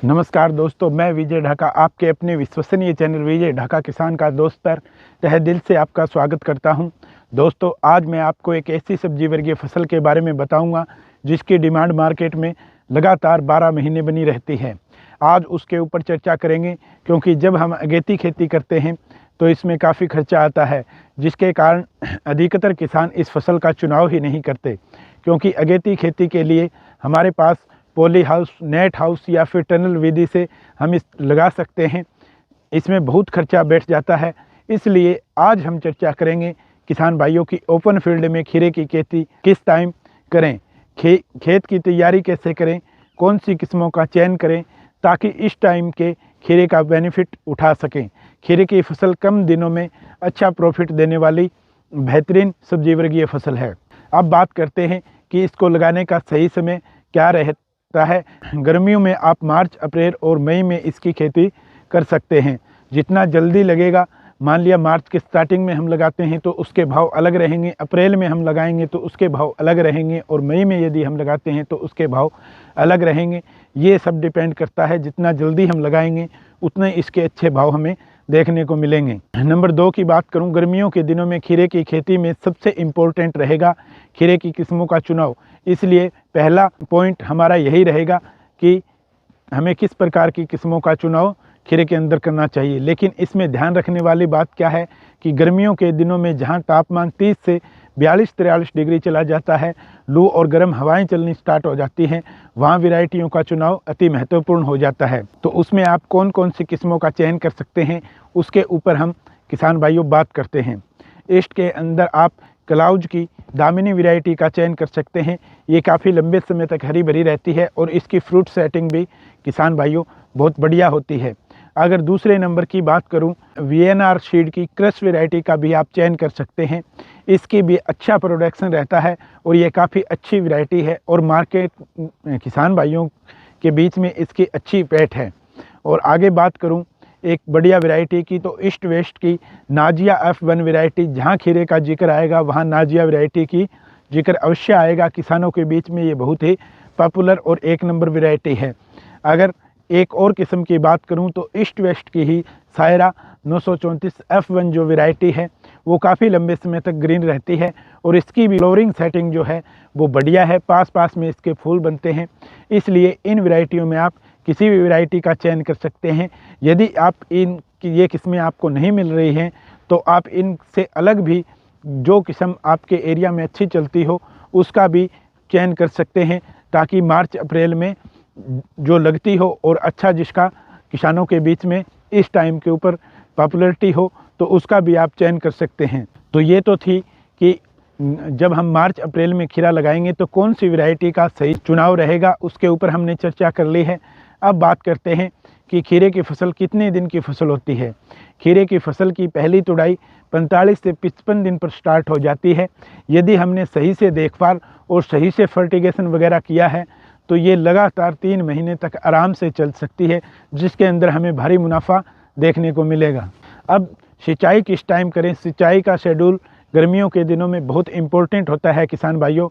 नमस्कार दोस्तों, मैं विजय ढाका आपके अपने विश्वसनीय चैनल विजय ढाका किसान का दोस्त पर तहे दिल से आपका स्वागत करता हूं। दोस्तों, आज मैं आपको एक ऐसी सब्जी वर्गीय फसल के बारे में बताऊंगा जिसकी डिमांड मार्केट में लगातार 12 महीने बनी रहती है। आज उसके ऊपर चर्चा करेंगे, क्योंकि जब हम अगेती खेती करते हैं तो इसमें काफ़ी खर्चा आता है, जिसके कारण अधिकतर किसान इस फसल का चुनाव ही नहीं करते। क्योंकि अगेती खेती के लिए हमारे पास पॉली हाउस, नेट हाउस या फिर टनल विधि से हम इस लगा सकते हैं। इसमें बहुत खर्चा बैठ जाता है, इसलिए आज हम चर्चा करेंगे किसान भाइयों की ओपन फील्ड में खीरे की खेती किस टाइम करें, खेत की तैयारी कैसे करें, कौन सी किस्मों का चयन करें ताकि इस टाइम के खीरे का बेनिफिट उठा सकें। खीरे की फसल कम दिनों में अच्छा प्रॉफिट देने वाली बेहतरीन सब्जी वर्गीय फसल है। अब बात करते हैं कि इसको लगाने का सही समय क्या रहता है। गर्मियों में आप मार्च, अप्रैल और मई में इसकी खेती कर सकते हैं। जितना जल्दी लगेगा, मान लिया मार्च के स्टार्टिंग में हम लगाते हैं तो उसके भाव अलग रहेंगे, अप्रैल में हम लगाएंगे तो उसके भाव अलग रहेंगे, और मई में यदि हम लगाते हैं तो उसके भाव अलग रहेंगे। ये सब डिपेंड करता है, जितना जल्दी हम लगाएंगे उतने इसके अच्छे भाव हमें देखने को मिलेंगे। नंबर 2 की बात करूं, गर्मियों के दिनों में खीरे की खेती में सबसे इम्पोर्टेंट रहेगा खीरे की किस्मों का चुनाव। इसलिए पहला पॉइंट हमारा यही रहेगा कि हमें किस प्रकार की किस्मों का चुनाव खीरे के अंदर करना चाहिए। लेकिन इसमें ध्यान रखने वाली बात क्या है कि गर्मियों के दिनों में जहां तापमान 30 से 42-43 डिग्री चला जाता है, लू और गर्म हवाएं चलनी स्टार्ट हो जाती हैं, वहाँ वैरायटियों का चुनाव अति महत्वपूर्ण हो जाता है। तो उसमें आप कौन कौन सी किस्मों का चयन कर सकते हैं, उसके ऊपर हम किसान भाइयों बात करते हैं। ईस्ट के अंदर आप क्लाउज की दामिनी वैरायटी का चयन कर सकते हैं। ये काफ़ी लंबे समय तक हरी भरी रहती है और इसकी फ्रूट सेटिंग भी किसान भाइयों बहुत बढ़िया होती है। अगर दूसरे नंबर की बात करूं, वीएनआर सीड की क्रश वैरायटी का भी आप चयन कर सकते हैं। इसकी भी अच्छा प्रोडक्शन रहता है और ये काफ़ी अच्छी वैरायटी है और मार्केट किसान भाइयों के बीच में इसकी अच्छी पैठ है। और आगे बात करूं एक बढ़िया वैरायटी की, तो ईस्ट वेस्ट की नाजिया F1 वैरायटी, जहां खीरे का जिक्र आएगा वहां नाजिया वैरायटी की जिक्र अवश्य आएगा। किसानों के बीच में ये बहुत ही पॉपुलर और एक नंबर वैरायटी है। अगर एक और किस्म की बात करूं तो ईस्ट वेस्ट की ही सायरा 934 F1 जो वैरायटी है वो काफ़ी लंबे समय तक ग्रीन रहती है और इसकी भी फ्लोरिंग सेटिंग जो है वो बढ़िया है, पास पास में इसके फूल बनते हैं। इसलिए इन वैरायटियों में आप किसी भी वैरायटी का चयन कर सकते हैं। यदि आप ये किस्में आपको नहीं मिल रही हैं तो आप इनसे अलग भी जो किस्म आपके एरिया में अच्छी चलती हो उसका भी चयन कर सकते हैं, ताकि मार्च अप्रैल में जो लगती हो और अच्छा जिसका किसानों के बीच में इस टाइम के ऊपर पॉपुलैरिटी हो तो उसका भी आप चयन कर सकते हैं। तो ये तो थी कि जब हम मार्च अप्रैल में खीरा लगाएंगे तो कौन सी वैरायटी का सही चुनाव रहेगा, उसके ऊपर हमने चर्चा कर ली है। अब बात करते हैं कि खीरे की फसल कितने दिन की फसल होती है। खीरे की फसल की पहली तुड़ाई 45 से 55 दिन पर स्टार्ट हो जाती है। यदि हमने सही से देखभाल और सही से फर्टिगेशन वगैरह किया है तो ये लगातार 3 महीने तक आराम से चल सकती है, जिसके अंदर हमें भारी मुनाफा देखने को मिलेगा। अब सिंचाई किस टाइम करें, सिंचाई का शेड्यूल गर्मियों के दिनों में बहुत इम्पोर्टेंट होता है किसान भाइयों।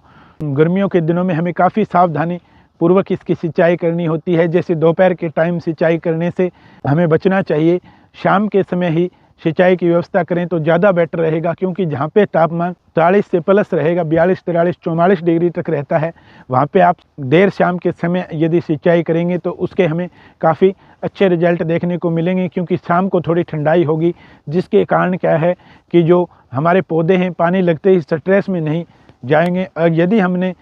गर्मियों के दिनों में हमें काफ़ी सावधानी पूर्वक इसकी सिंचाई करनी होती है। जैसे दोपहर के टाइम सिंचाई करने से हमें बचना चाहिए, शाम के समय ही सिंचाई की व्यवस्था करें तो ज़्यादा बेटर रहेगा, क्योंकि जहाँ पे तापमान 40 से प्लस रहेगा, 42, 43, 44 डिग्री तक रहता है, वहाँ पे आप देर शाम के समय यदि सिंचाई करेंगे तो उसके हमें काफ़ी अच्छे रिजल्ट देखने को मिलेंगे, क्योंकि शाम को थोड़ी ठंडाई होगी, जिसके कारण क्या है कि जो हमारे पौधे हैं पानी लगते ही स्ट्रेस में नहीं जाएंगे। और यदि हमने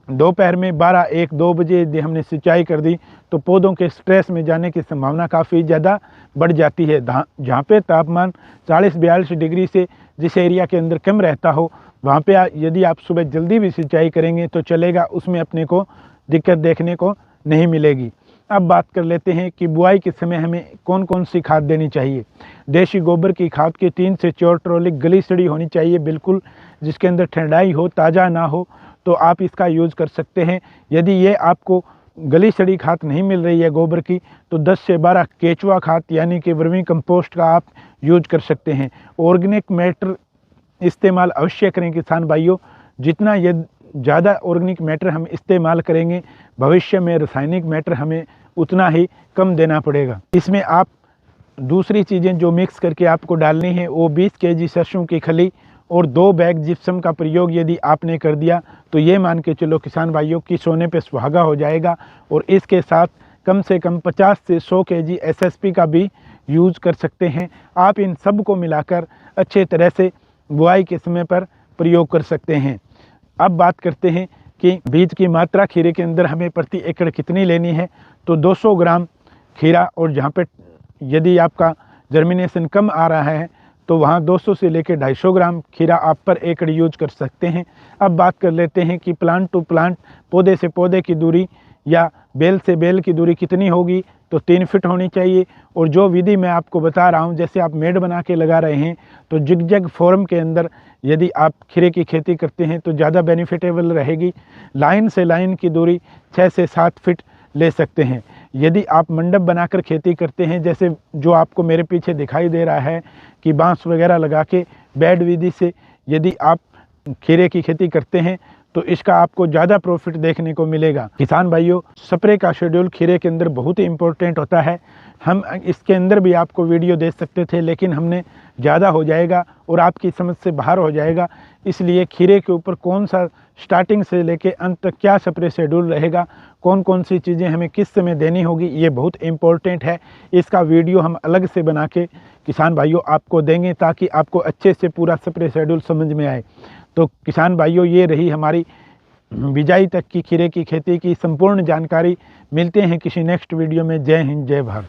दोपहर में 12, 1, 2 बजे यदि हमने सिंचाई कर दी तो पौधों के स्ट्रेस में जाने की संभावना काफ़ी ज़्यादा बढ़ जाती है। जहाँ पे तापमान 40-42 डिग्री से जिस एरिया के अंदर कम रहता हो, वहाँ पे यदि आप सुबह जल्दी भी सिंचाई करेंगे तो चलेगा, उसमें अपने को दिक्कत देखने को नहीं मिलेगी। अब बात कर लेते हैं कि बुआई के समय हमें कौन कौन सी खाद देनी चाहिए। देसी गोबर की खाद की 3 से 4 ट्रॉली गली सड़ी होनी चाहिए, बिल्कुल जिसके अंदर ठंडाई हो, ताज़ा ना हो, तो आप इसका यूज़ कर सकते हैं। यदि ये आपको गली सड़ी खाद नहीं मिल रही है गोबर की, तो 10 से 12 केचुआ खाद यानी कि वर्मी कंपोस्ट का आप यूज कर सकते हैं। ऑर्गेनिक मैटर इस्तेमाल अवश्य करें किसान भाइयों। जितना ज़्यादा ऑर्गेनिक मैटर हम इस्तेमाल करेंगे, भविष्य में रासायनिक मैटर हमें उतना ही कम देना पड़ेगा। इसमें आप दूसरी चीज़ें जो मिक्स करके आपको डालनी है वो 20 केजी सरसों की खली और 2 बैग जिप्सम का प्रयोग यदि आपने कर दिया तो ये मान के चलो किसान भाइयों की सोने पे सुहागा हो जाएगा। और इसके साथ कम से कम 50 से 100 केजी SSP का भी यूज़ कर सकते हैं। आप इन सब को मिलाकर अच्छे तरह से बुआई के समय पर प्रयोग कर सकते हैं। अब बात करते हैं कि बीज की मात्रा खीरे के अंदर हमें प्रति एकड़ कितनी लेनी है। तो 200 ग्राम खीरा, और जहाँ पे यदि आपका जर्मिनेशन कम आ रहा है तो वहाँ 200 से लेकर 250 ग्राम खीरा आप पर एकड़ यूज कर सकते हैं। अब बात कर लेते हैं कि प्लांट टू प्लांट, पौधे से पौधे की दूरी या बेल से बेल की दूरी कितनी होगी, तो 3 फीट होनी चाहिए। और जो विधि मैं आपको बता रहा हूँ, जैसे आप मेड बना के लगा रहे हैं तो जिगजैग फॉर्म के अंदर यदि आप खीरे की खेती करते हैं तो ज़्यादा बेनिफिटेबल रहेगी। लाइन से लाइन की दूरी 6 से 7 फीट ले सकते हैं। यदि आप मंडप बनाकर खेती करते हैं, जैसे जो आपको मेरे पीछे दिखाई दे रहा है कि बांस वगैरह लगा के बेड विधि से यदि आप खीरे की खेती करते हैं तो इसका आपको ज़्यादा प्रॉफिट देखने को मिलेगा। किसान भाइयों, स्प्रे का शेड्यूल खीरे के अंदर बहुत ही इम्पोर्टेंट होता है। हम इसके अंदर भी आपको वीडियो दे सकते थे, लेकिन हमने ज़्यादा हो जाएगा और आपकी समझ से बाहर हो जाएगा। इसलिए खीरे के ऊपर कौन सा स्टार्टिंग से लेके अंत तक क्या स्प्रे शेड्यूल रहेगा, कौन कौन सी चीज़ें हमें किस समय देनी होगी, ये बहुत इम्पोर्टेंट है। इसका वीडियो हम अलग से बना के किसान भाइयों आपको देंगे ताकि आपको अच्छे से पूरा स्प्रे शेड्यूल समझ में आए। तो किसान भाइयों, ये रही हमारी बिजाई तक की खीरे की खेती की संपूर्ण जानकारी। मिलते हैं किसी नेक्स्ट वीडियो में। जय हिंद, जय भारत।